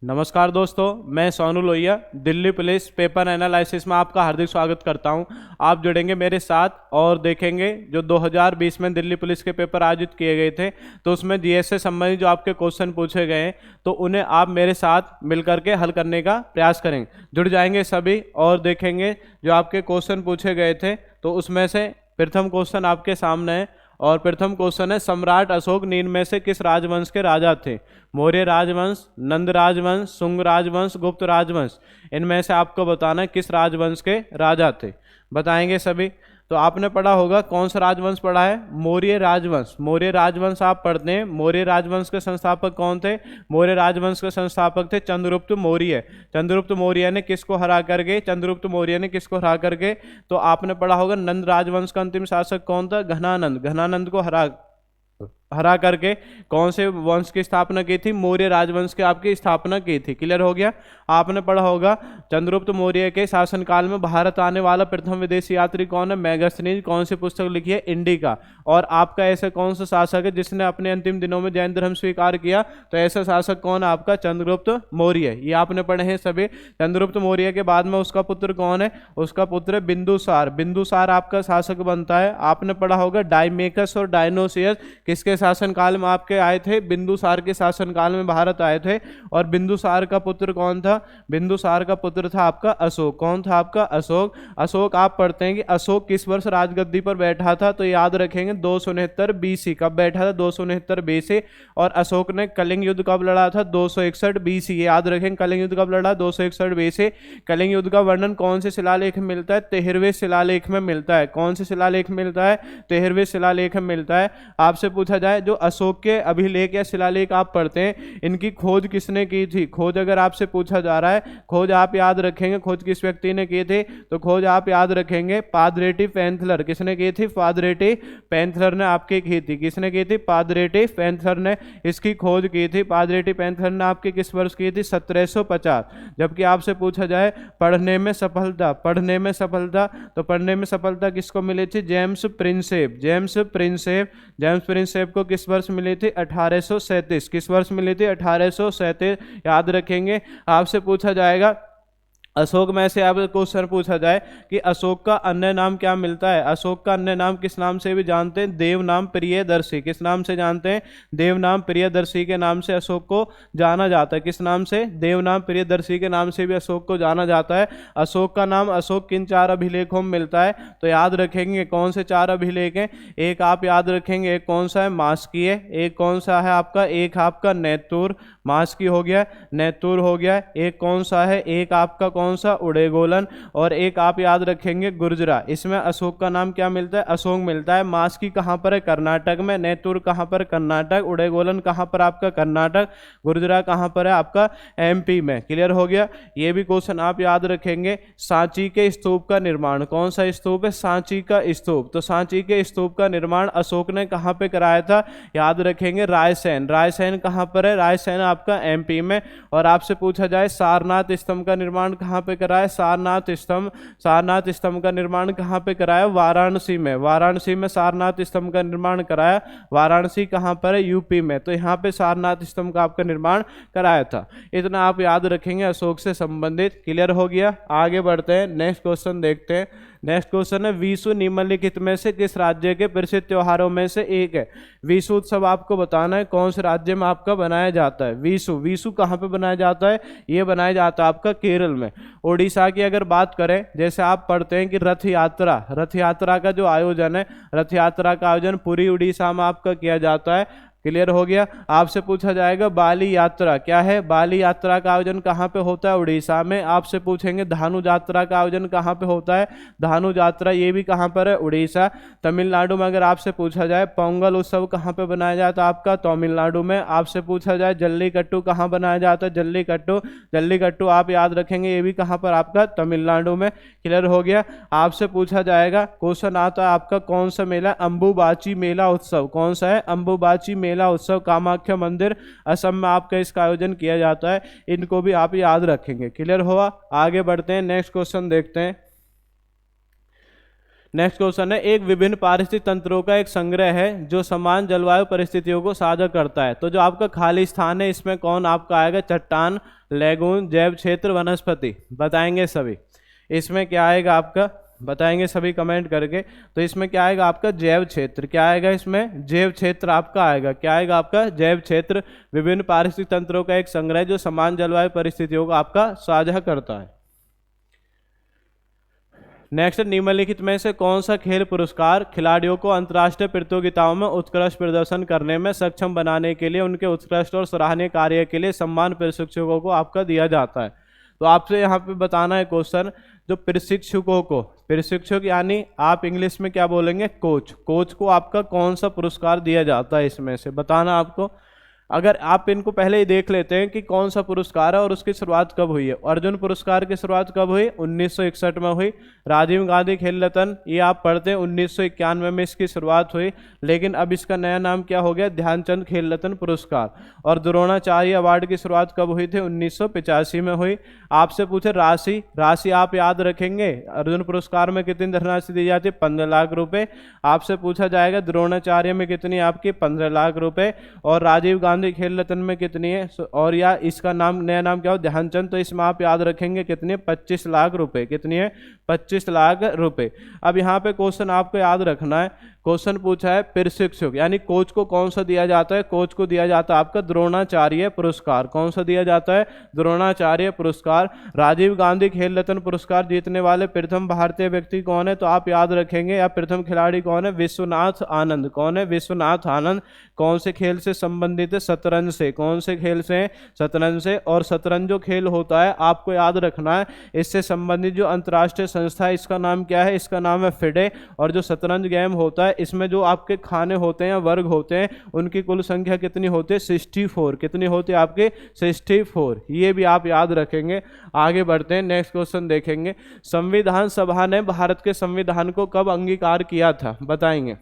नमस्कार दोस्तों, मैं Sonu Lohia Delhi police paper analysis में आपका हार्दिक स्वागत करता हूं। आप जुड़ेंगे मेरे साथ और देखेंगे जो 2020 में दिल्ली पुलिस के पेपर आयोजित किए गए थे, तो उसमें जीएस से संबंधित जो आपके क्वेश्चन पूछे गए हैं तो उन्हें आप मेरे साथ मिलकर के हल करने का प्रयास करेंगे। जुड़ जाएंगे सभी और देखेंगे जो आपके क्वेश्चन पूछे गए थे। तो उसमें से प्रथम क्वेश्चन आपके सामने है और प्रथम क्वेश्चन है, सम्राट अशोक निम्न में से किस राजवंश के राजा थे? मौर्य राजवंश, नंद राजवंश, शुंग राजवंश, गुप्त राजवंश। इनमें से आपको बताना है किस राजवंश के राजा थे। बताएंगे सभी। तो आपने पढ़ा होगा, कौन सा राजवंश पढ़ा है? मौर्य राजवंश। मौर्य राजवंश आप पढ़ते हैं। मौर्य राजवंश के संस्थापक कौन थे? मौर्य राजवंश के संस्थापक थे चंद्रगुप्त मौर्य। चंद्रगुप्त मौर्य ने किसको हरा करके? चंद्रगुप्त मौर्य ने किसको हरा करके? तो आपने पढ़ा होगा, नंद राजवंश का अंतिम शासक कौन था? घनानंद। घनानंद को हरा करके कौन से वंश की स्थापना की थी? मौर्य राजवंश की आपकी स्थापना की थी। क्लियर हो गया। आपने पढ़ा होगा, चंद्रगुप्त मौर्य के शासनकाल में भारत आने वाला प्रथम विदेशी यात्री कौन है? मैगस्थनीज। कौन सी पुस्तक लिखी है? इंडिका। और आपका ऐसा कौन सा शासक है जिसने अपने अंतिम दिनों में जैन धर्म स्वीकार किया? तो ऐसा शासक कौन है आपका? चंद्रगुप्त मौर्य। ये आपने पढ़े हैं सभी। चंद्रगुप्त मौर्य के बाद में उसका पुत्र कौन है? उसका पुत्र बिंदुसार। बिंदुसार आपका शासक बनता है। आपने पढ़ा होगा, डायमेकस और डायनोसियस किसके शासनकाल में आपके आए थे? बिंदुसार के शासनकाल में भारत आए थे। और बिंदुसार का पुत्र कौन था? बिंदुसार का पुत्र था आपका अशोक। कौन था आपका? अशोक। अशोक आप पढ़ते हैं कि अशोक किस वर्ष राजगद्दी पर बैठा था? तो याद रखेंगे 269 बीसी। कब बैठा था? 269 बीसी। और अशोक ने कलिंग युद्ध कब लड़ा था? 261 बीसी। याद रखेंगे कलिंग युद्ध कब लड़ा? 261 बीसी। कलिंग युद्ध का वर्णन कौन से शिलालेख में मिलता है? 13वें शिलालेख में मिलता है। कौन से शिलालेख में मिलता है? 13वें शिलालेख में मिलता है। आपसे पूछा जाए, जो अशोक के अभिलेख या शिलालेख आप पढ़ते हैं, इनकी खोज किसने की थी? खोज अगर आपसे पूछा जा रहा है, खोज आप याद रखेंगे खोज किस व्यक्ति ने की थी? तो खोज आप याद रखेंगे पादरेटी पैंथलर। किसने की थी? पादरेटी पैंथलर ने आपकी की थी। किसने की थी? पादरेटी पैंथलर ने इसकी खोज की थी। पादरेटी पैंथलर ने आपकी किस वर्ष की थी? 1750। जबकि आपसे पूछा जाए पढ़ने में सफलता, पढ़ने में सफलता, तो पढ़ने में सफलता किसको मिली थी? James Prinsep. James Prinsep. James Prinsep को किस वर्ष मिली थी? 1837। किस वर्ष मिली थी? 1837। याद रखेंगे। आपसे पूछा जाएगा, अशोक में से आप क्वेश्चन पूछा जाए कि अशोक का अन्य नाम क्या मिलता है? अशोक का अन्य नाम किस नाम से भी जानते हैं? देव नाम प्रियदर्शी। किस नाम से जानते हैं? देव नाम प्रियदर्शी के नाम से अशोक को जाना जाता है। किस नाम से? देव नाम प्रियदर्शी के नाम से भी अशोक को जाना जाता है। अशोक का नाम अशोक किन 4 अभिलेखों में मिलता है? तो याद रखेंगे कौन से 4 अभिलेख हैं? एक आप याद रखेंगे, एक कौन सा है? मास्कीय। एक कौन सा है आपका? एक आपका नैतुर। मास्की हो गया, नैतुर हो गया। एक कौन सा है? एक आपका कौन सा? उड़ेगोलन। और एक आप याद रखेंगे गुर्जरा। इसमें अशोक का नाम क्या मिलता है? अशोक मिलता है। मास्की कहाँ पर है? कर्नाटक में। नैतुर कहाँ पर? कर्नाटक। उड़ेगोलन कहाँ पर आपका? कर्नाटक। गुर्जरा कहाँ पर है आपका? एमपी में। क्लियर हो गया। ये भी क्वेश्चन आप याद रखेंगे। सांची के स्तूप का निर्माण, कौन सा स्तूप है? सांची का स्तूप। तो सांची के स्तूप का निर्माण अशोक ने कहाँ पे कराया था? याद रखेंगे रायसेन। रायसेन कहाँ पर है? रायसेन आपका एमपी में। और आपसे पूछा जाए सारनाथ स्तंभ का निर्माण कहाँ पे कराया? सारनाथ स्तंभ। सारनाथ स्तंभ का निर्माण कहाँ पे कराया? वाराणसी में। वाराणसी में सारनाथ स्तंभ का निर्माण कराया। वाराणसी कहाँ पर है? यूपी में। तो यहाँ पे सारनाथ स्तंभ का आपका निर्माण कराया था। इतना आप याद रखेंगे अशोक से संबंधित। क्लियर हो गया। आगे बढ़ते हैं, नेक्स्ट क्वेश्चन देखते हैं। नेक्स्ट क्वेश्चन है, विशु निम्नलिखित में से किस राज्य के प्रसिद्ध त्योहारों में से एक है? विशु उत्सव आपको बताना है कौन से राज्य में आपका बनाया जाता है। विशु, विशु कहाँ पे बनाया जाता है? ये बनाया जाता है आपका केरल में। उड़ीसा की अगर बात करें, जैसे आप पढ़ते हैं कि रथ यात्रा, रथ यात्रा का जो आयोजन है, रथ यात्रा का आयोजन पूरी उड़ीसा में आपका किया जाता है। क्लियर हो गया। आपसे पूछा जाएगा बाली यात्रा क्या है? बाली यात्रा का आयोजन कहाँ पे होता है? उड़ीसा में। आपसे पूछेंगे धानु यात्रा का आयोजन कहाँ पे होता है? धानु यात्रा ये भी कहाँ पर है? उड़ीसा। तमिलनाडु में अगर आपसे पूछा जाए पोंगल उत्सव कहाँ पे बनाया जाता है आपका? तमिलनाडु में। आपसे पूछा जाए जल्लीकट्टू कहाँ बनाया जाता है? जल्लीकट्टू। जल्लीकट्टू आप याद रखेंगे, ये भी कहाँ पर आपका? तमिलनाडु में। क्लियर हो गया। आपसे पूछा जाएगा, क्वेश्चन आता है आपका, कौन सा मेला? अंबुबाची मेला उत्सव। कौन सा है? अंबुबाची मेला उत्सव कामाख्या मंदिर असम में आपका इसका आयोजन किया जाता है। इनको भी आप याद रखेंगे। क्लियर हुआ। आगे बढ़ते हैं, नेक्स्ट क्वेश्चन देखते हैं। नेक्स्ट क्वेश्चन है, एक विभिन्न पारिस्थितिक तंत्रों का एक संग्रह है जो समान जलवायु परिस्थितियों को साझा करता है। तो जो आपका खाली स्थान है इसमें कौन आपका आएगा? चट्टान, लैगून, जैव क्षेत्र, वनस्पति। बताएंगे सभी। इसमें क्या आएगा आपका? बताएंगे सभी कमेंट करके। तो इसमें क्या आएगा आपका? जैव क्षेत्र। क्या आएगा इसमें? जैव क्षेत्र आपका आएगा। क्या आएगा आपका? जैव क्षेत्र। विभिन्न पारिस्थितिक तंत्रों का एक संग्रह जो समान जलवायु परिस्थितियों को आपका साझा करता है। नेक्स्ट, निम्नलिखित में से कौन सा खेल पुरस्कार खिलाड़ियों को अंतर्राष्ट्रीय प्रतियोगिताओं में उत्कृष्ट प्रदर्शन करने में सक्षम बनाने के लिए उनके उत्कृष्ट और सराहनीय कार्य के लिए सम्मान प्रशिक्षकों को आपका दिया जाता है? तो आपसे यहाँ पे बताना है क्वेश्चन, जो प्रशिक्षकों को, प्रशिक्षक यानी आप इंग्लिश में क्या बोलेंगे? कोच। कोच को आपका कौन सा पुरस्कार दिया जाता है इसमें से? बताना आपको। अगर आप इनको पहले ही देख लेते हैं कि कौन सा पुरस्कार है और उसकी शुरुआत कब हुई है। अर्जुन पुरस्कार की शुरुआत कब हुई? 1961 में हुई। राजीव गांधी खेल रत्न ये आप पढ़ते हैं 1991 में इसकी शुरुआत हुई, लेकिन अब इसका नया नाम क्या हो गया? ध्यानचंद खेल रत्न पुरस्कार। और द्रोणाचार्य अवार्ड की शुरुआत कब हुई थी? 1985 में हुई। आपसे पूछे राशि, राशि आप याद रखेंगे। अर्जुन पुरस्कार में कितनी धनराशि दी जाती है? 15 लाख रुपए। आपसे पूछा जाएगा द्रोणाचार्य में कितनी आपकी? 15 लाख रुपए। और राजीव गांधी खेल रत्न में कितनी है? और या इसका नाम, नया नाम क्या हो? ध्यानचंद। तो इसमें आप याद रखेंगे कितनी? 25 लाख रुपए। कितनी है? 25 लाख रुपए। अब यहाँ पे क्वेश्चन आपको याद रखना है, क्वेश्चन पूछा है प्रशिक्षक यानी कोच को कौन सा दिया जाता है? कोच को दिया जाता है आपका द्रोणाचार्य पुरस्कार। कौन सा दिया जाता है? द्रोणाचार्य पुरस्कार। राजीव गांधी खेल रत्न पुरस्कार जीतने वाले प्रथम भारतीय व्यक्ति कौन है? तो आप याद रखेंगे, या प्रथम खिलाड़ी कौन है? विश्वनाथ आनंद। कौन है? विश्वनाथ आनंद। कौन से खेल से संबंधित है? शतरंज से। कौन से खेल से? शतरंज से। और शतरंज जो खेल होता है आपको याद रखना है, इससे संबंधित जो अंतर्राष्ट्रीय संस्था है इसका नाम क्या है? इसका नाम है फिडे। और जो शतरंज गेम होता है इसमें जो आपके खाने होते हैं, वर्ग होते हैं, उनकी कुल संख्या कितनी होती है? 64। कितनी होती है आपके? 64। ये भी आप याद रखेंगे। आगे बढ़ते हैं, नेक्स्ट क्वेश्चन देखेंगे। संविधान सभा ने भारत के संविधान को कब अंगीकार किया था? बताएंगे।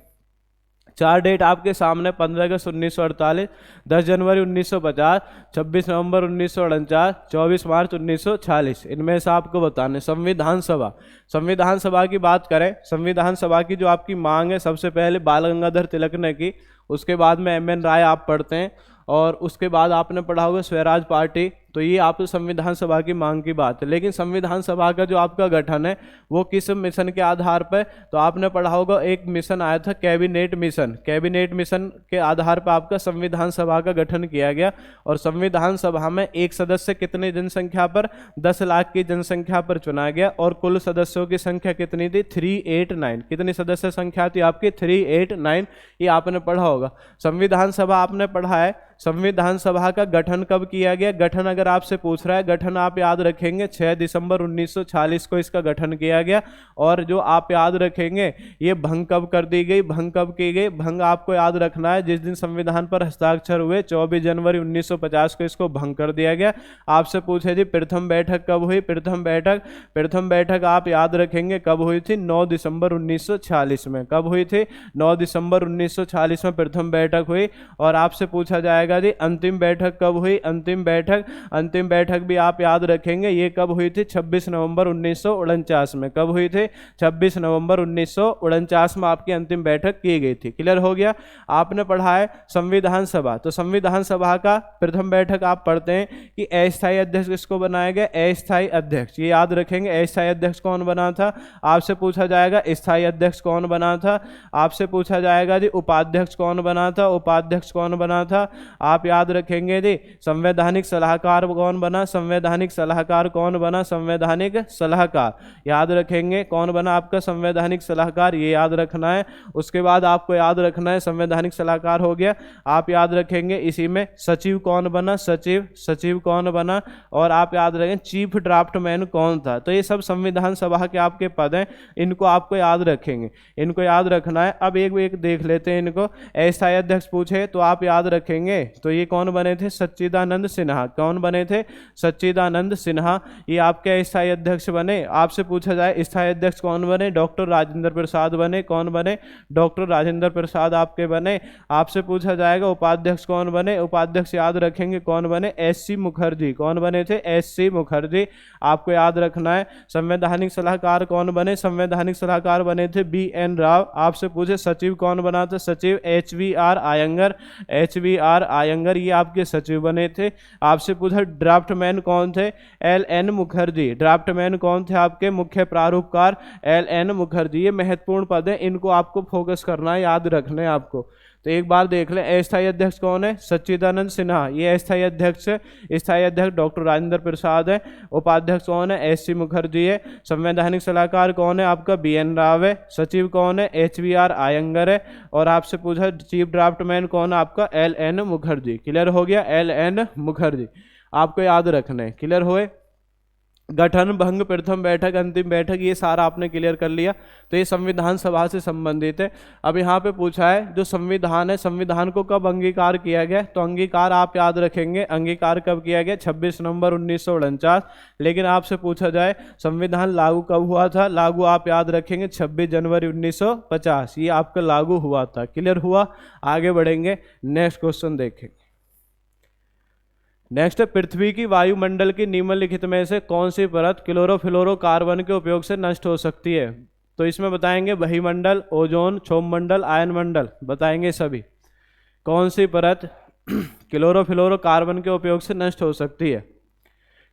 4 डेट आपके सामने, 15 अगस्त 1948, 10 जनवरी 1950, 26 नवंबर 1949, 24 मार्च 1946। इनमें से आपको बताने। संविधान सभा, संविधान सभा की बात करें, संविधान सभा की जो आपकी मांग है सबसे पहले बाल गंगाधर तिलक ने की, उसके बाद में MN राय आप पढ़ते हैं, और उसके बाद आपने पढ़ा होगा स्वराज पार्टी। तो ये आप संविधान सभा की मांग की बात है। लेकिन संविधान सभा का जो आपका गठन है वो किस मिशन के आधार पर? तो आपने पढ़ा होगा एक मिशन आया था कैबिनेट मिशन। कैबिनेट मिशन के आधार पर आपका संविधान सभा का गठन किया गया। और संविधान सभा में एक सदस्य कितनी जनसंख्या पर? 10 लाख की जनसंख्या पर चुना गया। और कुल सदस्यों की संख्या कितनी थी? 389। कितनी सदस्य संख्या थी आपकी? 389। ये आपने पढ़ा होगा। संविधान सभा आपने पढ़ा है। संविधान सभा का गठन कब किया गया? गठन अगर आपसे पूछ रहा है, गठन आप याद रखेंगे 6 दिसंबर 1946 को इसका गठन किया गया। और जो आप याद रखेंगे ये भंग कब कर दी गई? भंग कब की गई? भंग आपको याद रखना है जिस दिन संविधान पर हस्ताक्षर हुए 24 जनवरी 1950 को इसको भंग कर दिया गया। आपसे पूछे जी प्रथम बैठक कब हुई? प्रथम बैठक आप याद रखेंगे कब हुई थी? 9 दिसंबर 1946 में। कब हुई थी? 9 दिसंबर 1946 में प्रथम बैठक हुई। और आपसे पूछा जाएगा जी अंतिम बैठक कब हुई? अंतिम बैठक भी आप याद रखेंगे, ये कब हुई थी? 26 नवंबर 1949 में। कब हुई थी? 26 नवंबर 1949 में आपकी अंतिम बैठक की गई थी। क्लियर हो गया? आपने पढ़ा है संविधान सभा। तो संविधान सभा का प्रथम बैठक आप पढ़ते हैं कि अस्थायी अध्यक्ष किसको बनाया गया? अस्थायी अध्यक्ष। ये याद रखेंगे अस्थायी अध्यक्ष कौन बना था। आपसे पूछा जाएगा स्थायी अध्यक्ष कौन बना था। आपसे पूछा जाएगा जी उपाध्यक्ष कौन बना था। उपाध्यक्ष कौन बना था? आप याद रखेंगे जी संवैधानिक सलाहकार कौन बना। संवैधानिक सलाहकार कौन बना? संवैधानिक सलाहकार याद रखेंगे कौन बना आपका संवैधानिक सलाहकार, ये याद रखना है। उसके बाद आपको याद रखना है संवैधानिक सलाहकार हो गया, आप याद रखेंगे इसी में सचिव कौन बना। सचिव कौन बना। और आप याद रखें चीफ ड्राफ्टमैन कौन था। तो ये सब संविधान सभा के आपके पद हैं, इनको आपको याद रखेंगे, इनको याद रखना है। अब एक देख लेते हैं इनको। अस्थायी अध्यक्ष पूछे तो आप याद रखेंगे तो ये कौन बने थे? सच्चिदानंद सिन्हा। कौन बने थे? सच्चिदानंद सिन्हा। ये आपके स्थायी अध्यक्ष बने। आपसे पूछा जाए स्थायी अध्यक्ष कौन बने? डॉक्टर राजेंद्र प्रसाद बने। कौन बने? डॉक्टर राजेंद्र प्रसाद आपके बने। आपसे पूछा जाएगा उपाध्यक्ष कौन बने? उपाध्यक्ष याद रखेंगे कौन बने? एससी मुखर्जी। कौन बने थे? एससी मुखर्जी, आपको याद रखना है। संवैधानिक सलाहकार कौन बने? संवैधानिक सलाहकार बने थे BN राव। आपसे पूछे सचिव कौन बना था? सचिव HVR आयंगर। HVR आयंगर ये आपके सचिव बने थे। आपसे पूछा ड्राफ्टमैन कौन थे? LN मुखर्जी। ड्राफ्टमैन कौन थे आपके? मुख्य प्रारूपकार LN मुखर्जी। ये महत्वपूर्ण पद है, इनको आपको फोकस करना है, याद रखना है आपको। तो एक बार देख लें, अस्थायी अध्यक्ष कौन है? सच्चिदानंद सिन्हा, ये अस्थायी अध्यक्ष है। स्थायी अध्यक्ष डॉक्टर राजेंद्र प्रसाद है। उपाध्यक्ष कौन है? SC मुखर्जी है। संवैधानिक सलाहकार कौन है आपका? BN राव है। सचिव कौन है? HVR आयंगर है। और आपसे पूछा चीफ ड्राफ्टमैन कौन है आपका? LN मुखर्जी। क्लियर हो गया? LN मुखर्जी आपको याद रखना है। क्लियर हुए? गठन भंग प्रथम बैठक अंतिम बैठक ये सारा आपने क्लियर कर लिया। तो ये संविधान सभा से संबंधित है। अब यहाँ पे पूछा है जो संविधान है, संविधान को कब अंगीकार किया गया? तो अंगीकार आप याद रखेंगे, अंगीकार कब किया गया? 26 नवंबर 1949। लेकिन आपसे पूछा जाए संविधान लागू कब हुआ था? लागू आप याद रखेंगे 26 जनवरी 1950, ये आपका लागू हुआ था। क्लियर हुआ? आगे बढ़ेंगे, नेक्स्ट क्वेश्चन देखेंगे। नेक्स्ट, पृथ्वी की वायुमंडल की निम्नलिखित में से कौन सी परत क्लोरोफ्लोरोकार्बन के उपयोग से नष्ट हो सकती है? तो इसमें बताएंगे बहिमंडल, ओजोन, क्षोभ मंडल, आयन मंडल, बताएंगे सभी। कौन सी परत क्लोरोफ्लोरोकार्बन के उपयोग से नष्ट हो सकती है?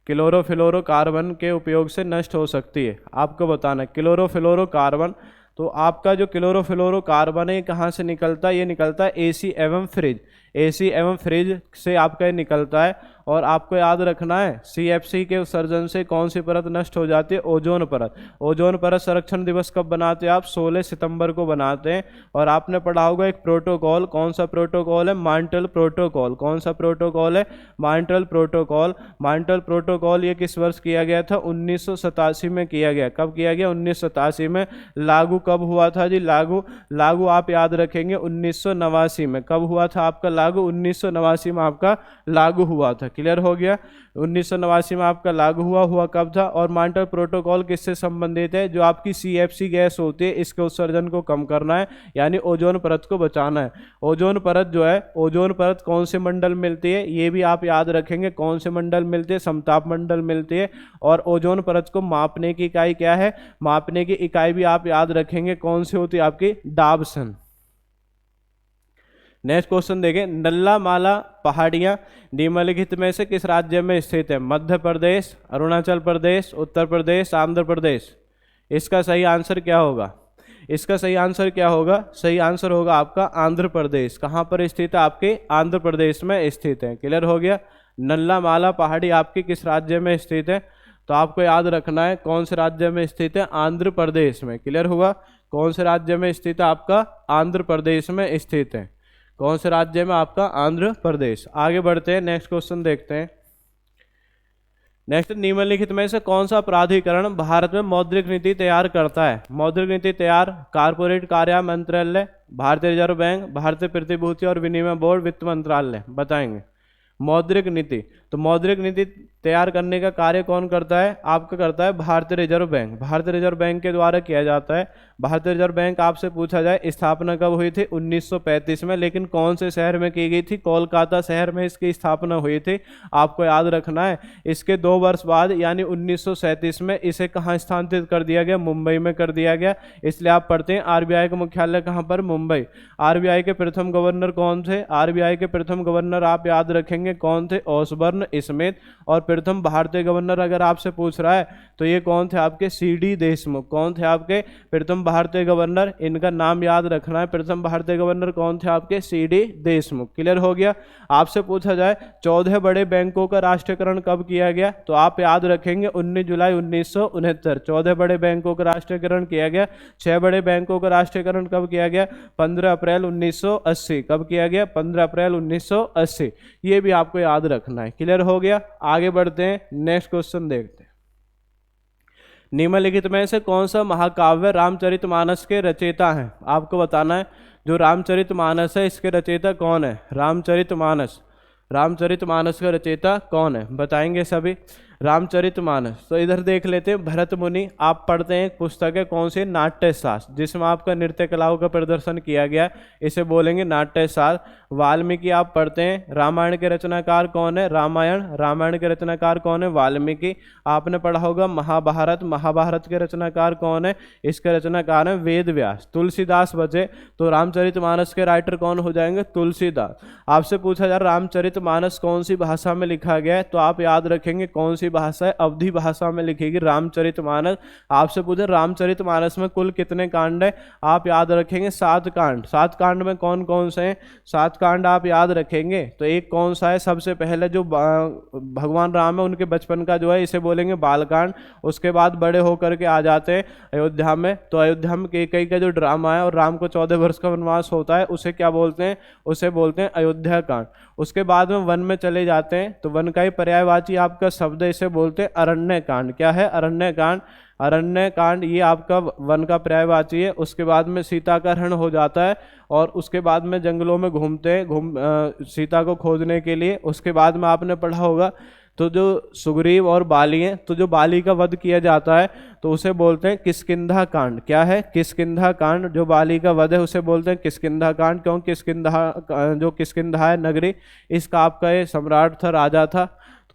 क्लोरोफ्लोरोकार्बन के उपयोग से नष्ट हो सकती है, आपको बताना है। क्लोरोफ्लोरोकार्बन, तो आपका जो क्लोरोफ्लोरोकार्बन है कहाँ से निकलता है? ये निकलता है AC एवं फ्रिज। AC एवं फ्रिज से आपका ये निकलता है। और आपको याद रखना है CFC के उत्सर्जन से कौन सी परत नष्ट हो जाती है? ओजोन परत। ओजोन परत संरक्षण दिवस कब बनाते हैं आप? 16 सितंबर को बनाते हैं। और आपने पढ़ा होगा एक प्रोटोकॉल, कौन सा प्रोटोकॉल है? Montreal protocol. कौन सा प्रोटोकॉल है? Montreal protocol. मॉन्ट्रियल प्रोटोकॉल ये किस वर्ष किया गया था? 1987 में किया गया। कब किया गया? 1987 में। लागू कब हुआ था जी? लागू आप याद रखेंगे 1989 में। कब हुआ था आपका लागू? 1989 में आपका लागू हुआ था। क्लियर हो गया? 1989 में आपका लागू हुआ कब था? और मॉन्ट्रियल प्रोटोकॉल किससे संबंधित है? जो आपकी CFC गैस होती है इसके उत्सर्जन को कम करना है, यानी ओजोन परत को बचाना है। ओजोन परत जो है, ओजोन परत कौन से मंडल मिलती है? ये भी आप याद रखेंगे, कौन से मंडल मिलते हैं? समताप मंडल मिलती है। और ओजोन परत को मापने की इकाई क्या है? मापने की इकाई भी आप याद रखेंगे, कौन सी होती है आपकी? डाबसन। नेक्स्ट क्वेश्चन देखें, नल्ला माला पहाड़ियां निम्नलिखित में से किस राज्य में स्थित है? मध्य प्रदेश, अरुणाचल प्रदेश, उत्तर प्रदेश, आंध्र प्रदेश। इसका सही आंसर क्या होगा? इसका सही आंसर क्या होगा? सही आंसर होगा आपका आंध्र प्रदेश। कहाँ पर स्थित है? आपके आंध्र प्रदेश में स्थित है। क्लियर हो गया? नल्ला माला पहाड़ी आपके किस राज्य में स्थित है? तो आपको याद रखना है कौन से राज्य में स्थित है? आंध्र प्रदेश में। क्लियर हुआ? कौन से राज्य में स्थित है? आपका आंध्र प्रदेश में स्थित है। कौन से राज्य में? आपका आंध्र प्रदेश। आगे बढ़ते हैं, नेक्स्ट क्वेश्चन देखते हैं। नेक्स्ट, निम्नलिखित में से कौन सा प्राधिकरण भारत में मौद्रिक नीति तैयार करता है? मौद्रिक नीति तैयार कारपोरेट कार्य मंत्रालय, भारतीय रिजर्व बैंक, भारतीय प्रतिभूति और विनिमय बोर्ड, वित्त मंत्रालय, बताएंगे। मौद्रिक नीति, तो मौद्रिक नीति तैयार करने का कार्य कौन करता है? आपका करता है भारतीय रिजर्व बैंक। भारतीय रिजर्व बैंक के द्वारा किया जाता है। भारतीय रिजर्व बैंक आपसे पूछा जाए स्थापना कब हुई थी? 1935 में। लेकिन कौन से शहर में की गई थी? कोलकाता शहर में इसकी स्थापना हुई थी। आपको याद रखना है। इसके 2 वर्ष बाद यानी 1937 में इसे कहाँ स्थानांतरित कर दिया गया? मुंबई में कर दिया गया। इसलिए आप पढ़ते हैं RBI का मुख्यालय कहाँ पर? मुंबई। RBI के प्रथम गवर्नर कौन थे? RBI के प्रथम गवर्नर आप याद रखेंगे कौन थे? ओसबर्न स्मिथ। और प्रथम भारतीय गवर्नर अगर आपसे पूछ रहा है तो ये कौन थे? आपके CD देशमुख। कौन थे आपके प्रथम भारतीय गवर्नर? इनका नाम याद रखना है। प्रथम भारतीय गवर्नर कौन थे? आपके CD देशमुख। क्लियर हो गया? आपसे पूछा जाए 14 बड़े बैंकों का राष्ट्रीयकरण कब किया गया? तो आप याद रखेंगे 19 जुलाई 1969। 14 बड़े बैंकों का राष्ट्रीयकरण किया गया। 6 बड़े बैंकों का राष्ट्रीयकरण कब किया गया? 15 अप्रैल 1980। कब किया गया? 15 अप्रैल 1980। ये भी आपको याद रखना है। क्लियर हो गया? आगे बढ़ते हैं, नेक्स्ट क्वेश्चन देखते हैं। निम्नलिखित में से कौन सा महाकाव्य रामचरितमानस के रचयिता हैं? आपको बताना है जो रामचरितमानस है इसके रचयिता कौन है? रामचरितमानस। रामचरितमानस का रचयिता कौन है, बताएंगे सभी। रामचरितमानस, तो इधर देख लेते हैं, भरत मुनि। आप पढ़ते हैं, एक पुस्तक है कौन सी, नाट्य शास्त्र, जिसमें आपका नृत्य कलाओं का प्रदर्शन किया गया है, इसे बोलेंगे नाट्य शास्त्र। वाल्मीकि आप पढ़ते हैं। रामायण के रचनाकार कौन है, रामायण, रामायण के रचनाकार कौन है, वाल्मीकि। आपने पढ़ा होगा महाभारत, महाभारत के रचनाकार कौन है, इसके रचनाकार है वेद व्यास। तुलसीदास बचे, तो रामचरितमानस के राइटर कौन हो जाएंगे, तुलसीदास। आपसे पूछा जा रहा रामचरितमानस कौन सी भाषा में लिखा गया है, तो आप याद रखेंगे कौन सी भाषा है, अवधी भाषा में लिखेगी रामचरितमानस। आपसे पूछे रामचरितमानस में कुल कितने कांड है, आप याद रखेंगे 7 कांड। 7 कांड में कौन कौन से हैं, 7 कांड आप याद रखेंगे। तो एक कौन सा है, सबसे पहले जो भगवान राम है उनके बचपन का जो है, इसे बोलेंगे बालकांड। उसके बाद बड़े होकर के आ जाते हैं अयोध्या में, तो अयोध्या में कैकेयी का जो ड्रामा है और राम को 14 वर्ष का वनवास होता है, उसे क्या बोलते हैं, उसे बोलते हैं अयोध्या कांड। उसके बाद में वन में चले जाते हैं, तो वन का ही पर्यायवाची आपका शब्द है, इसे बोलते हैं अरण्य कांड। क्या है, अरण्य कांड। अरण्य कांड ये आपका वन का पर्यायवाची है। उसके बाद में सीता का हरण हो जाता है और उसके बाद में जंगलों में घूमते हैं सीता को खोजने के लिए। उसके बाद में आपने पढ़ा होगा तो जो सुग्रीव और बाली हैं, तो जो बाली का वध किया जाता है तो उसे बोलते हैं किष्किंधा कांड। क्या है, किष्किंधा कांड। जो बाली का वध है उसे बोलते हैं किष्किंधा कांड। क्यों, किष्किंधा, जो किष्किंधा है नगरी, इसका आपका ये सम्राट था, राजा था,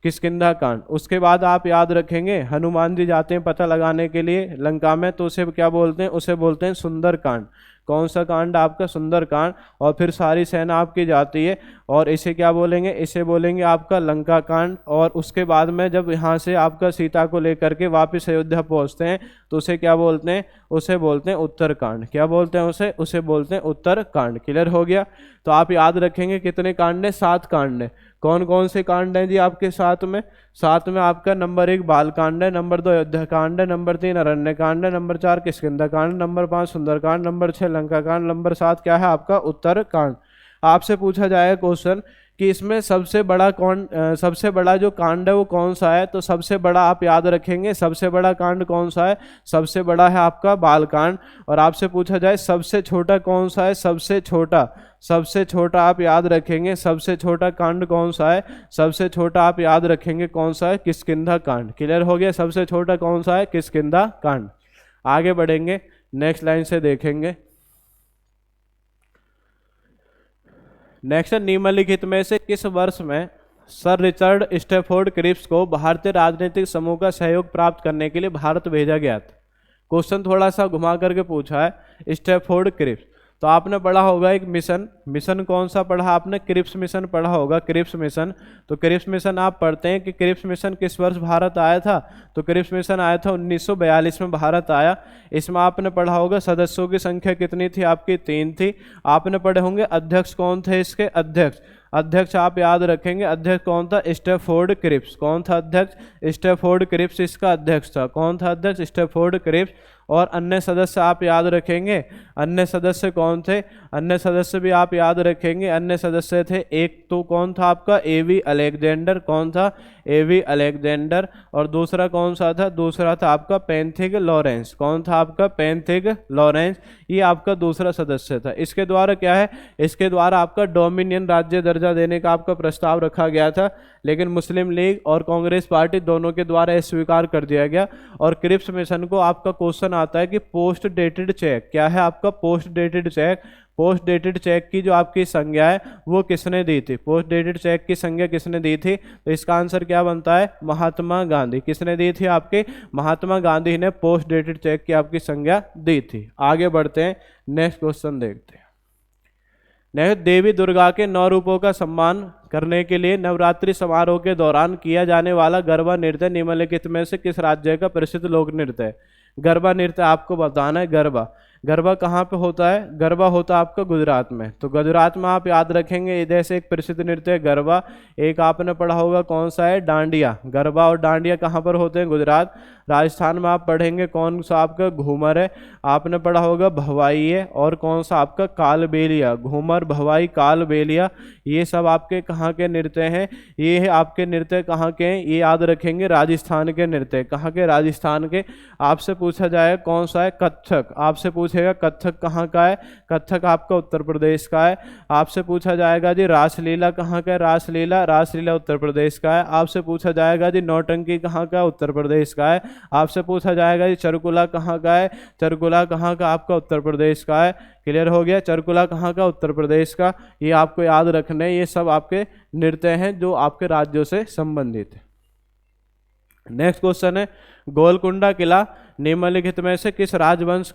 किष्किंधा कांड। उसके बाद आप याद रखेंगे हनुमान जी जाते हैं पता लगाने के लिए लंका में, तो उसे क्या बोलते हैं, उसे बोलते हैं सुंदर कांड। कौन सा कांड आपका, सुंदर कांड। और फिर सारी सेना आपकी जाती है और इसे क्या बोलेंगे, इसे बोलेंगे आपका लंका कांड। और उसके बाद में जब यहाँ से आपका सीता को लेकर के वापस अयोध्या पहुँचते हैं तो उसे क्या बोलते हैं, उसे बोलते हैं उत्तर कांड। क्या बोलते हैं उसे, उसे बोलते हैं उत्तर कांड। क्लियर हो गया। तो आप याद रखेंगे कितने कांड है, 7 कांड है। कौन कौन से कांड हैं जी आपके साथ में, साथ में आपका नंबर 1 बाल कांड है, नंबर 2 अयोध्या कांड है, नंबर 3 अरण्य कांड है, नंबर 4 किष्किंधा कांड, नंबर 5 सुंदर कांड, नंबर 6 लंका कांड, नंबर 7 क्या है आपका उत्तर कांड। आपसे पूछा जाएगा क्वेश्चन कि इसमें सबसे बड़ा सबसे बड़ा जो कांड है वो कौन सा है, तो सबसे बड़ा आप याद रखेंगे, सबसे बड़ा कांड कौन सा है, सबसे बड़ा है आपका बाल कांड। और आपसे पूछा जाए सबसे छोटा कौन सा है, सबसे छोटा, सबसे छोटा आप याद रखेंगे, सबसे छोटा कांड कौन सा है, सबसे छोटा आप याद रखेंगे कौन सा है, किष्किंधा कांड। क्लियर हो गया, सबसे छोटा कौन सा है, किष्किंधा कांड। आगे बढ़ेंगे, नेक्स्ट लाइन से देखेंगे। नेक्स्ट, निम्नलिखित में से किस वर्ष में सर रिचर्ड स्टैफोर्ड क्रिप्स को भारतीय राजनीतिक समूह का सहयोग प्राप्त करने के लिए भारत भेजा गया था। क्वेश्चन थोड़ा सा घुमा करके पूछा है, स्टैफोर्ड क्रिप्स। तो आपने पढ़ा होगा एक मिशन, मिशन कौन सा पढ़ा आपने, क्रिप्स मिशन पढ़ा होगा, क्रिप्स मिशन। तो क्रिप्स मिशन आप पढ़ते हैं कि क्रिप्स मिशन किस वर्ष भारत आया था, तो क्रिप्स मिशन आया था 1942 में भारत आया। इसमें आपने पढ़ा होगा सदस्यों की संख्या कितनी थी आपकी, 3 थी। आपने पढ़े होंगे अध्यक्ष कौन थे इसके, अध्यक्ष, अध्यक्ष आप याद रखेंगे, अध्यक्ष कौन था, स्टैफोर्ड क्रिप्स। कौन था अध्यक्ष, स्टैफोर्ड क्रिप्स इसका अध्यक्ष था। कौन था अध्यक्ष, स्टैफोर्ड क्रिप्स। और अन्य सदस्य आप याद रखेंगे, अन्य सदस्य कौन थे, अन्य सदस्य भी आप याद रखेंगे। अन्य सदस्य थे, एक तो कौन था आपका एवी अलेक्जेंडर, कौन था एवी अलेक्जेंडर। और दूसरा कौन सा था, दूसरा था आपका पेंथिक लॉरेंस। कौन था आपका, पेंथिक लॉरेंस, ये आपका दूसरा सदस्य था। इसके द्वारा क्या है, इसके द्वारा आपका डोमिनियन राज्य दर्जा देने का आपका प्रस्ताव रखा गया था, लेकिन मुस्लिम लीग और कांग्रेस पार्टी दोनों के द्वारा स्वीकार कर दिया गया। और क्रिप्स मिशन को आपका क्वेश्चन आता है कि पोस्ट डेटेड चेक, क्या है आपका post dated cheque, post dated cheque की जो आपकी संज्ञा है वो किसने दी थी, पोस्ट डेटेड चेक की संज्ञा किसने दी थी, तो इसका आंसर क्या बनता है, महात्मा गांधी। किसने दी थी आपके, महात्मा गांधी ने पोस्ट डेटेड चेक की आपकी संज्ञा दी थी। आगे बढ़ते हैं, नेक्स्ट क्वेश्चन देखते हैं। नेक्स्ट, देवी दुर्गा के 9 रूपों का सम्मान करने के लिए नवरात्रि समारोह के दौरान किया जाने वाला गरबा नृत्य निम्नलिखित में से किस राज्य का प्रसिद्ध लोक नृत्य है। गरबा नृत्य आपको बताना है। गरबा, गरबा कहाँ पे होता है, गरबा होता है आपका गुजरात में। तो गुजरात में आप याद रखेंगे जैसे एक प्रसिद्ध नृत्य है गरबा। एक आपने पढ़ा होगा कौन सा है, डांडिया। गरबा और डांडिया कहाँ पर होते हैं, गुजरात। राजस्थान में आप पढ़ेंगे कौन सा आपका घूमर है, आपने पढ़ा होगा भवाई है। और कौन सा आपका कालबेलिया, घूमर भवाई कालबेलिया, ये सब आपके कहाँ के नृत्य हैं, ये है आपके नृत्य कहाँ के हैं, ये याद रखेंगे राजस्थान के नृत्य। कहाँ के, राजस्थान के। आपसे पूछा जाए कौन सा है, कथक। आपसे पूछा पूछेगा कथक कहाँ का है, कथक आपका उत्तर प्रदेश का है। आपसे पूछा जाएगा जी रासलीला कहाँ का है, रासलीला रासलीला उत्तर प्रदेश का है। आपसे पूछा जाएगा जी नौटंकी कहाँ का है, उत्तर प्रदेश का है। आपसे पूछा जाएगा जी चरकुला कहाँ का है, चरकुला कहाँ का आपका उत्तर प्रदेश का है। क्लियर हो गया, चरकुला कहाँ का, उत्तर प्रदेश का। ये आपको याद रखने, ये सब आपके नृत्य हैं जो आपके राज्यों से संबंधित है। नेक्स्ट क्वेश्चन है गोलकुंडा किला निम्नलिखित में से किस राजवंश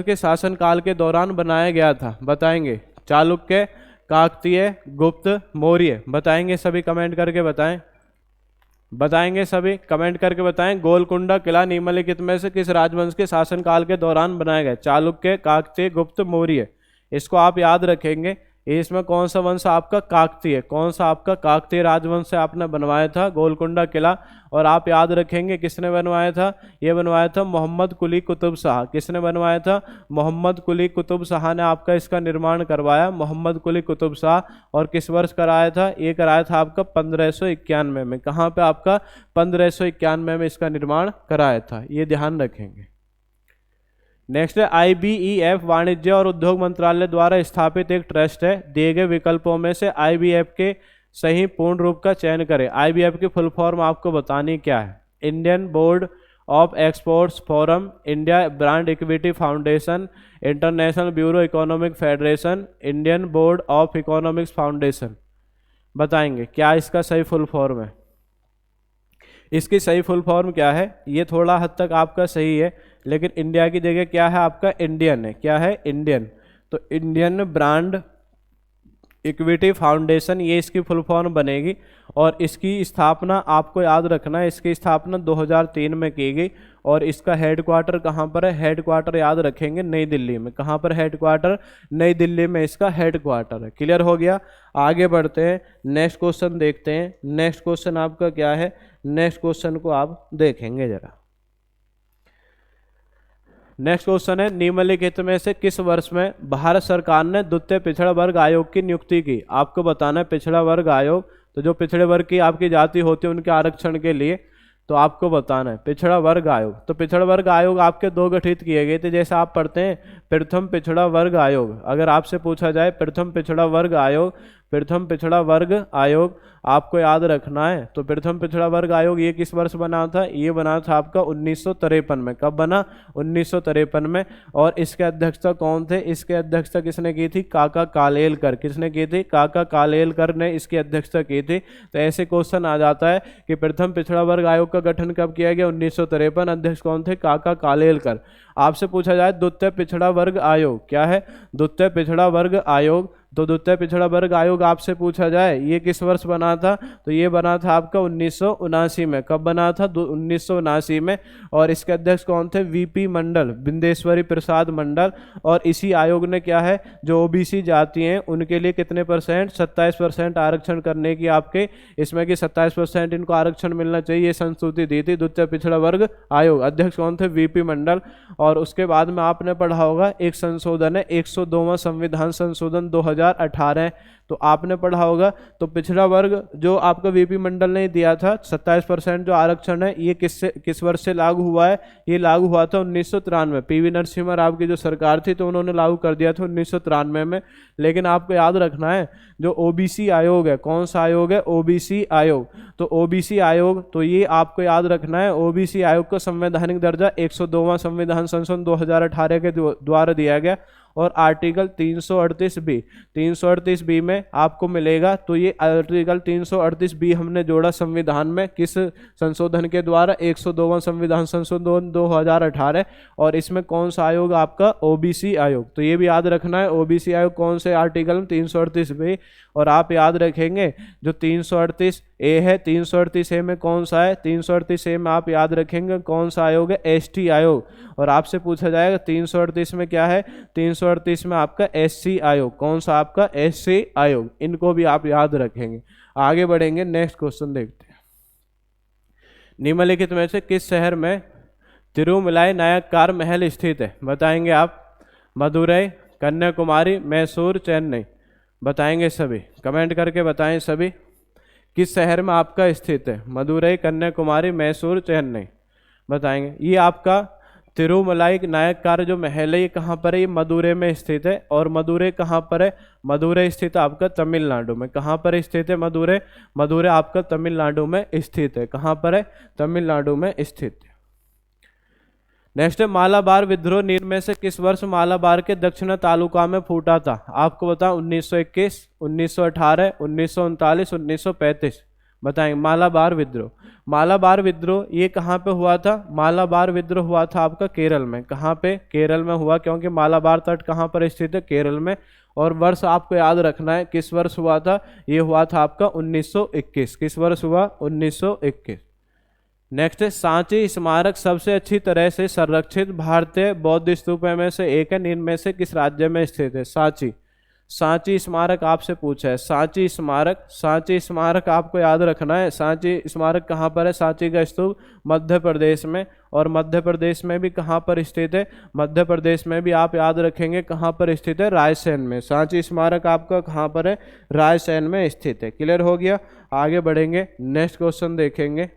के शासन काल के दौरान बनाया गया था, बताएंगे। चालुक्य, काकतीय, गुप्त, मौर्य। बताएंगे सभी, कमेंट करके बताएं, बताएंगे सभी, कमेंट करके बताएं। गोलकुंडा किला निम्नलिखित में से किस राजवंश के शासन काल के दौरान बनाया गया, चालुक्य, काकतीय, गुप्त, मौर्य। इसको आप याद रखेंगे। इसमें कौन सा वंश आपका, काकतीय, कौन सा आपका काकतीय राजवंश से आपने बनवाया था गोलकुंडा किला। और आप याद रखेंगे किसने बनवाया था, ये बनवाया था मोहम्मद कुली कुतुब शाह। किसने बनवाया था, मोहम्मद कुली कुतुब शाह ने आपका इसका निर्माण करवाया, मोहम्मद कुली कुतुब शाह। और किस वर्ष कराया था, ये कराया था आपका 1591 में। कहाँ पे आपका 1591 में इसका निर्माण कराया था, ये ध्यान रखेंगे। नेक्स्ट है IBEF वाणिज्य और उद्योग मंत्रालय द्वारा स्थापित एक ट्रस्ट है। दिए गए विकल्पों में से IBF के सही पूर्ण रूप का चयन करें। IBF की फुल फॉर्म आपको बतानी क्या है, Indian board of exports forum, India brand equity foundation, international bureau economic federation, Indian board of economics foundation. बताएंगे क्या इसका सही फुल फॉर्म है। इसकी सही फुल फॉर्म क्या है, ये थोड़ा हद तक आपका सही है, लेकिन इंडिया की जगह क्या है आपका, इंडियन है। क्या है, इंडियन। तो इंडियन ब्रांड इक्विटी फाउंडेशन, ये इसकी फुल फॉर्म बनेगी। और इसकी स्थापना आपको याद रखना है, इसकी स्थापना 2003 में की गई। और इसका हेडक्वार्टर कहाँ पर है, हेडक्वार्टर याद रखेंगे नई दिल्ली में। कहाँ पर हेडक्वार्टर, नई दिल्ली में इसका हेडक्वार्टर है। क्लियर हो गया, आगे बढ़ते हैं, नेक्स्ट क्वेश्चन देखते हैं। नेक्स्ट क्वेश्चन आपका क्या है, नेक्स्ट क्वेश्चन को आप देखेंगे जरा। नेक्स्ट क्वेश्चन है निम्नलिखित में से किस वर्ष में भारत सरकार ने द्वितीय पिछड़ा वर्ग आयोग की नियुक्ति की। आपको बताना है पिछड़ा वर्ग आयोग, तो जो पिछड़े वर्ग की आपकी जाति होती है उनके आरक्षण के लिए, तो आपको बताना है पिछड़ा वर्ग आयोग। तो पिछड़ा वर्ग आयोग आपके दो गठित किए गए थे, जैसे आप पढ़ते हैं प्रथम पिछड़ा वर्ग आयोग। अगर आपसे पूछा जाए प्रथम पिछड़ा वर्ग आयोग, प्रथम पिछड़ा वर्ग आयोग आपको याद रखना है। तो प्रथम पिछड़ा वर्ग आयोग ये किस वर्ष बना था, ये बना था आपका 1953 में। कब बना, 1953 में। और इसके अध्यक्षता कौन थे, इसके अध्यक्षता किसने की थी, काका कालेलकर। किसने की थी, काका कालेलकर ने इसकी अध्यक्षता की थी। तो ऐसे क्वेश्चन आ जाता है कि प्रथम पिछड़ा वर्ग आयोग का गठन कब किया गया, 1953। अध्यक्ष कौन थे, काका कालेलकर। आपसे पूछा जाए द्वितीय पिछड़ा वर्ग आयोग, क्या है, द्वितीय पिछड़ा वर्ग आयोग। तो द्वितीय पिछड़ा वर्ग आयोग आपसे पूछा जाए ये किस वर्ष बना था, तो ये बना था आपका 1979 में। कब बना था, 1979 में। और इसके अध्यक्ष कौन थे, VP मंडल, बिंदेश्वरी प्रसाद मंडल। और इसी आयोग ने क्या है, जो OBC जाति हैं उनके लिए कितने परसेंट, 27% आरक्षण करने की आपके इसमें कि 27% इनको आरक्षण मिलना चाहिए, ये संस्तुति दी थी द्वितीय पिछड़ा वर्ग आयोग। अध्यक्ष कौन थे, VP मंडल। और उसके बाद में आपने पढ़ा होगा एक संशोधन है 102वां संविधान संशोधन 2018, तो आपने पढ़ा होगा। तो पिछड़ा वर्ग जो आपका VP मंडल ने दिया था 27% जो आरक्षण है, ये किस वर्ष से लागू हुआ है, ये लागू हुआ था 1993। PV नरसिम्हा राव की जो सरकार थी तो उन्होंने लागू कर दिया था 1993 में। लेकिन आपको याद रखना है जो OBC आयोग है, कौन सा आयोग है, OBC आयोग। तो OBC आयोग, तो ये आपको याद रखना है, OBC आयोग को संवैधानिक दर्जा 102वां संविधान संशोधन 2018 के द्वारा दिया गया। और आर्टिकल 338B में आपको मिलेगा। तो ये आर्टिकल 338B हमने जोड़ा संविधान में, किस संशोधन के द्वारा, 102वां संविधान संशोधन 2018। और इसमें कौन सा आयोग आपका, OBC आयोग। तो ये भी याद रखना है, OBC आयोग कौन से आर्टिकल में, 338B। और आप याद रखेंगे जो 338A है, 338A में कौन सा है, 338A में आप याद रखेंगे कौन सा आयोग है, ST आयोग। और आपसे पूछा जाएगा 338 में क्या है, 338 में आपका SC आयोग। कौन सा आपका, SC आयोग। इनको भी आप याद रखेंगे। आगे बढ़ेंगे, नेक्स्ट क्वेश्चन देखते हैं। निम्नलिखित में से किस शहर में तिरुमलाई नायककार महल स्थित है, बताएंगे आप। मदुरई, कन्याकुमारी, मैसूर, चेन्नई। बताएंगे सभी, कमेंट करके बताएं सभी, किस शहर में आपका स्थित है, मदुरई, कन्याकुमारी, मैसूर, चेन्नई। बताएंगे। ये आपका तिरुमलाई नायककार जो महल है ये कहाँ पर है? ये मदुरै में स्थित है। और मदुरै कहाँ पर है? मदुरै स्थित आपका तमिलनाडु में। कहाँ पर स्थित है मदुरै? मदुरै आपका तमिलनाडु में स्थित है। कहाँ पर है? तमिलनाडु में स्थित है। नेक्स्ट है मालाबार विद्रोह निम्न में से किस वर्ष मालाबार के दक्षिण तालुका में फूटा था? आपको बताओ 1921, 1918, 1939, 1935। बताएंगे मालाबार विद्रोह। मालाबार विद्रोह ये कहाँ पे हुआ था? मालाबार विद्रोह हुआ था आपका केरल में। कहाँ पे? केरल में हुआ, क्योंकि मालाबार तट कहाँ पर स्थित है? केरल में। और वर्ष आपको याद रखना है, किस वर्ष हुआ था? ये हुआ था आपका 1921। किस वर्ष हुआ? 1921। नेक्स्ट है सांची स्मारक सबसे अच्छी तरह से संरक्षित भारतीय बौद्ध स्तूपों में से एक है, निम्न में से किस राज्य में स्थित है? सांची। सांची स्मारक आपसे पूछा है। सांची स्मारक, सांची स्मारक आपको याद रखना है। सांची स्मारक कहाँ पर है? सांची का स्तूप मध्य प्रदेश में। और मध्य प्रदेश में भी कहाँ पर स्थित है? मध्य प्रदेश में भी आप याद रखेंगे कहाँ पर स्थित है? रायसेन में। सांची स्मारक आपका कहाँ पर है? रायसेन में स्थित है। क्लियर हो गया? आगे बढ़ेंगे, नेक्स्ट क्वेश्चन देखेंगे।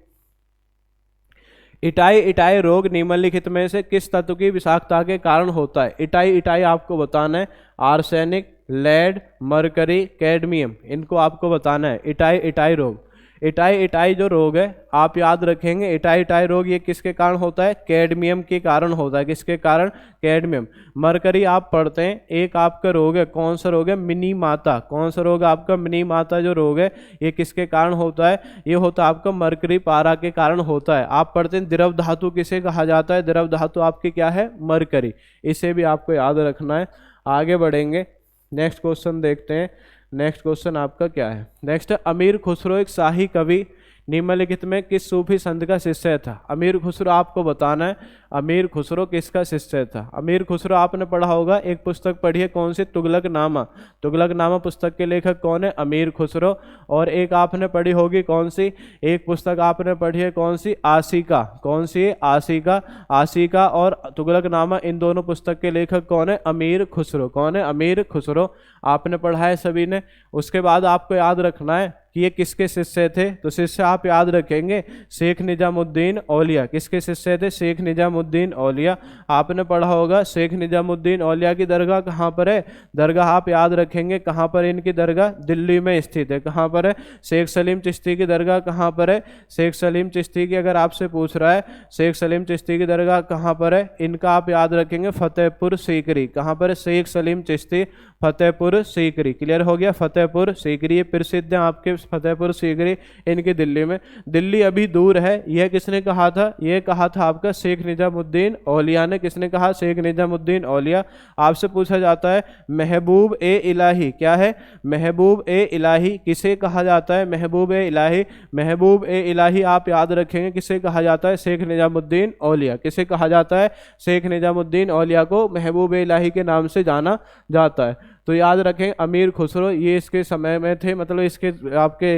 इटाई इटाई रोग निम्नलिखित में से किस तत्व की विषाक्तता के कारण होता है? इटाई इटाई आपको बताना है। आर्सेनिक, लेड, मरकरी, कैडमियम, इनको आपको बताना है। इटाई इटाई रोग, इटाई इटाई जो रोग है आप याद रखेंगे। इटाई इटाई रोग ये किसके कारण होता है? कैडमियम के कारण होता है। किसके कारण? कैडमियम। मरकरी आप पढ़ते हैं, एक आपका रोग है, कौन सा रोग है? मिनी माता। कौन सा रोग आपका? मिनी माता जो रोग है ये किसके कारण होता है? ये होता है आपका मरकरी पारा के कारण होता है। आप पढ़ते हैं द्रव धातु किसे कहा जाता है? द्रव धातु आपकी क्या है? मरकरी। इसे भी आपको याद रखना है। आगे बढ़ेंगे, नेक्स्ट क्वेश्चन देखते हैं। नेक्स्ट क्वेश्चन आपका क्या है? नेक्स्ट है अमीर खुसरो एक शाही कवि निम्नलिखित में किस सूफी संत का शिष्य था? अमीर खुसरो आपको बताना है। अमीर खुसरो किसका शिष्य था? अमीर खुसरो आपने पढ़ा होगा, एक पुस्तक पढ़ी है, कौन सी? तुगलकनामा। तुगलकनामा पुस्तक के लेखक कौन है? अमीर खुसरो। और एक आपने पढ़ी होगी कौन सी? एक पुस्तक आपने पढ़ी है कौन सी? आशिका। कौन सी? आशिका। आशिका और तुगलकनामा, इन दोनों पुस्तक के लेखक कौन है? अमीर खुसरो। कौन है? अमीर खुसरो। आपने पढ़ा है सभी ने। उसके बाद आपको याद रखना है कि ये किसके शिष्य थे? तो शिष्य आप याद रखेंगे शेख निजामुद्दीन औलिया। किसके शिष्य थे? शेख निजामुद्दीन औलिया। आपने पढ़ा होगा शेख निजामुद्दीन औलिया की दरगाह कहाँ पर है? दरगाह आप याद रखेंगे कहाँ पर? इनकी दरगाह दिल्ली में स्थित है। कहाँ पर है? शेख सलीम चिश्ती की दरगाह कहाँ पर है? शेख सलीम चिश्ती की अगर आपसे पूछ रहा है शेख सलीम चिश्ती की दरगाह कहाँ पर है, इनका आप याद रखेंगे फतेहपुर सीकरी। कहाँ पर है? शेख सलीम चिश्ती फतेहपुर सीकरी। क्लियर हो गया? फतेहपुर सीकरी ये प्रसिद्ध है आपके, फतेहपुर सीकरी इनकी दिल्ली में। दिल्ली अभी दूर है, यह किसने कहा था? यह कहा था आपका शेख निजामुद्दीन औलिया ने। किसने कहा? शेख निजामुद्दीन औलिया। आपसे पूछा जाता है महबूब ए इलाही क्या है? महबूब ए इलाही किसे कहा जाता है? महबूब ए इलाही, महबूब ए इलाही आप याद रखेंगे किसे कहा जाता है? शेख निजामुद्दीन औलिया। किसे कहा जाता है? शेख निजामुद्दीन औलिया को महबूब ए इलाही के नाम से जाना जाता है। तो याद रखें अमीर खुसरो ये इसके समय में थे, मतलब इसके आपके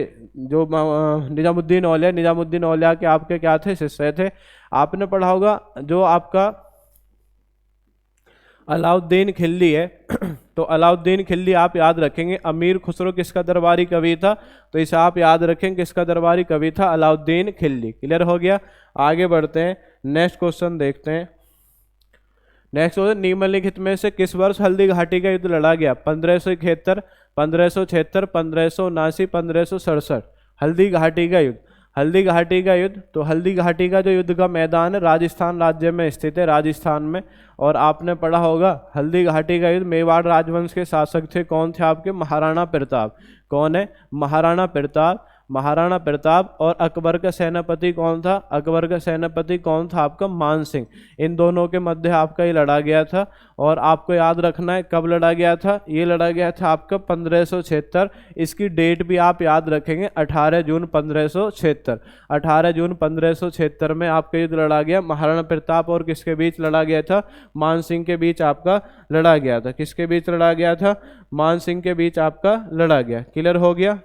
जो निजामुद्दीन औलिया, निजामुद्दीन औलिया के आपके क्या थे? शिष्य थे। आपने पढ़ा होगा जो आपका अलाउद्दीन खिल्जी है तो अलाउद्दीन खिल्जी आप याद रखेंगे। अमीर खुसरो किसका दरबारी कवि था? तो इसे आप याद रखें किसका दरबारी कवि था? अलाउद्दीन खिल्जी। क्लियर हो गया? आगे बढ़ते हैं, नेक्स्ट क्वेश्चन देखते हैं। नेक्स्ट क्वेश्चन निम्नलिखित में से किस वर्ष हल्दी घाटी का युद्ध लड़ा गया? 1571, 1576, 1579, 1567। हल्दी घाटी का युद्ध, हल्दी घाटी का युद्ध। तो हल्दी घाटी का जो युद्ध का मैदान है राजस्थान राज्य में स्थित है, राजस्थान में। और आपने पढ़ा होगा हल्दी घाटी का युद्ध मेवाड़ राजवंश के शासक थे, कौन थे आपके? महाराणा प्रताप। कौन है? महाराणा प्रताप। महाराणा प्रताप। और अकबर का सेनापति कौन था? अकबर का सेनापति कौन था आपका? मान सिंह। इन दोनों के मध्य आपका ये लड़ा गया था। और आपको याद रखना है कब लड़ा गया था? ये लड़ा गया था आपका 1576। इसकी डेट भी आप याद रखेंगे 18 जून 1576। 18 जून 1576 में आपका युद्ध लड़ा गया। महाराणा प्रताप और किसके बीच लड़ा गया था? मान सिंह के बीच आपका लड़ा गया था। किसके बीच लड़ा गया था? मान सिंह के बीच आपका लड़ा गया। क्लियर हो गया?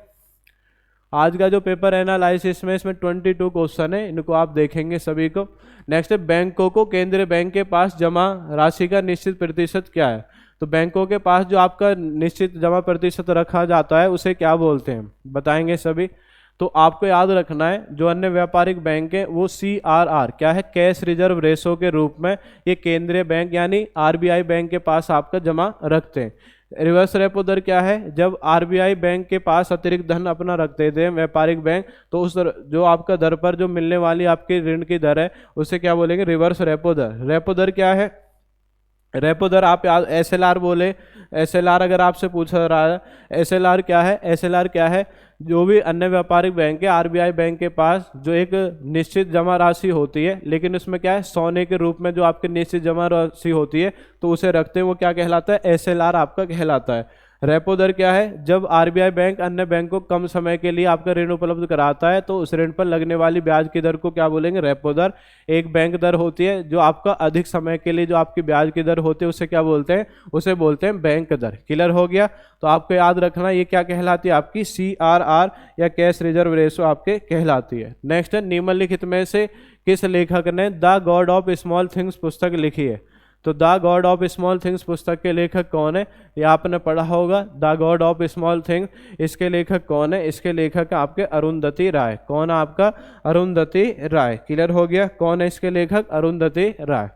आज का जो पेपर एनालिसिस में इसमें 22 क्वेश्चन है, इनको आप देखेंगे सभी को। नेक्स्ट है बैंकों को केंद्रीय बैंक के पास जमा राशि का निश्चित प्रतिशत क्या है? तो बैंकों के पास जो आपका निश्चित जमा प्रतिशत रखा जाता है उसे क्या बोलते हैं? बताएंगे सभी। तो आपको याद रखना है जो अन्य व्यापारिक बैंक है वो CRR क्या है, कैश रिजर्व रेशो के रूप में ये केंद्रीय बैंक यानी RBI बैंक के पास आपका जमा रखते हैं। रिवर्स रेपो दर क्या है, जब RBI बैंक के पास अतिरिक्त धन अपना रख देते हैं व्यापारिक बैंक, तो उस जो आपका दर पर जो मिलने वाली आपकी ऋण की दर है उसे क्या बोलेंगे, रिवर्स रेपो दर। रेपो दर क्या है, रेपो दर आप SLR बोले, SLR अगर आपसे पूछा रहा है SLR क्या है, SLR क्या है, जो भी अन्य व्यापारिक बैंक है RBI बैंक के पास जो एक निश्चित जमा राशि होती है, लेकिन उसमें क्या है सोने के रूप में जो आपकी निश्चित जमा राशि होती है तो उसे रखते हैं, वो क्या कहलाता है, SLR आपका कहलाता है। रेपो दर क्या है, जब RBI बैंक अन्य बैंक को कम समय के लिए आपका ऋण उपलब्ध कराता है तो उस ऋण पर लगने वाली ब्याज की दर को क्या बोलेंगे, रेपो दर। एक बैंक दर होती है जो आपका अधिक समय के लिए जो आपकी ब्याज की दर होती है उसे क्या बोलते हैं, उसे बोलते हैं बैंक दर। क्लियर हो गया, तो आपको याद रखना ये क्या कहलाती है, आपकी CRR या कैश रिजर्व रेशो आपके कहलाती है। नेक्स्ट है, निम्नलिखित में से किस लेखक ने the God of small things पुस्तक लिखी है। तो the God of small things पुस्तक के लेखक कौन है, ये आपने पढ़ा होगा, the God of small thing. इसके लेखक कौन है, इसके लेखक आपके अरुंधति राय। कौन है आपका, अरुंधति राय। क्लियर हो गया, कौन है इसके लेखक, अरुंधति राय।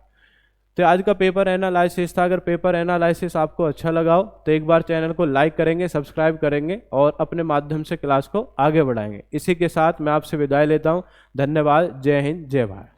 तो आज का पेपर एनालिसिस था। अगर पेपर एनालिसिस आपको अच्छा लगा हो तो एक बार चैनल को लाइक करेंगे, सब्सक्राइब करेंगे और अपने माध्यम से क्लास को आगे बढ़ाएंगे। इसी के साथ मैं आपसे विदाई लेता हूँ। धन्यवाद। जय हिंद, जय भारत।